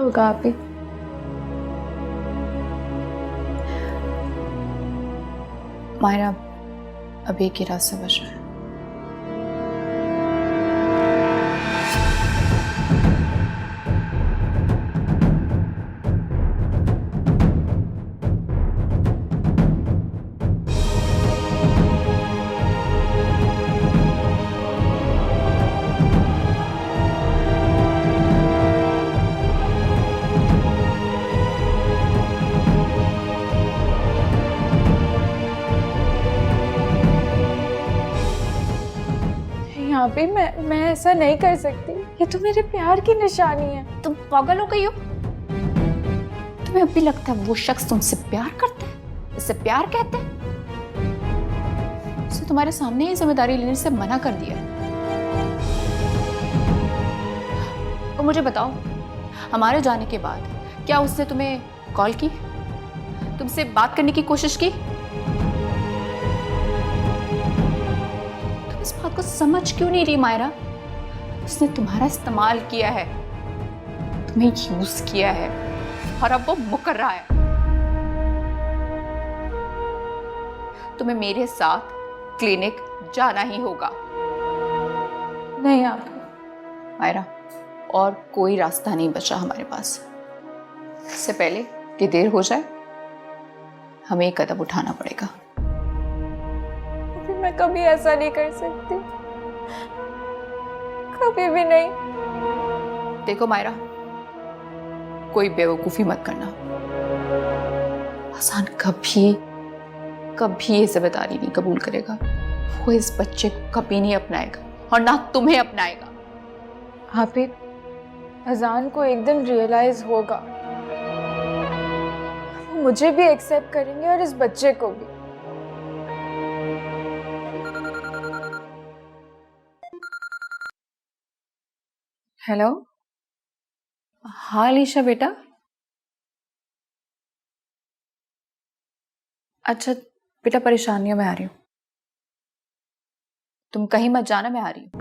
होगा आप ही? मायरा, अब एक ही रास्ता बच रहा है। यहाँ पे मैं ऐसा नहीं कर सकती। ये तो मेरे प्यार की निशानी है। तुम पागल हो गई हो? तुम्हें अभी लगता है वो शख्स तुमसे प्यार करता है? इसे प्यार कहते हैं? उसे तुम्हारे सामने ही जिम्मेदारी लेने से मना कर दिया है। तो मुझे बताओ, हमारे जाने के बाद क्या उसने तुम्हें कॉल की, तुमसे बात करने की कोशिश की? तुम इस बात को समझ क्यों नहीं रही मायरा? उसने तुम्हारा इस्तेमाल किया है, तुम्हें यूज किया है, और अब वो मुकर रहा है। तुम्हें मेरे साथ क्लिनिक जाना ही होगा। नहीं आप मायरा, और कोई रास्ता नहीं बचा हमारे पास। इससे पहले कि देर हो जाए, हमें एक कदम उठाना पड़ेगा। मैं कभी ऐसा नहीं कर सकती, कभी भी नहीं। देखो मायरा, कोई बेवकूफी मत करना। हसन कभी कभी ये जिम्मेदारी नहीं कबूल करेगा। वो इस बच्चे को कभी नहीं अपनाएगा, और ना तुम्हें अपनाएगा। आप ही, अजान को एक दिन रियलाइज होगा, वो मुझे भी एक्सेप्ट करेंगे और इस बच्चे को भी। हेलो। हाँ अलीशा बेटा। अच्छा बेटा, परेशानियों में आ रही हूँ, तुम कहीं मत जाना, मैं आ रही हूँ।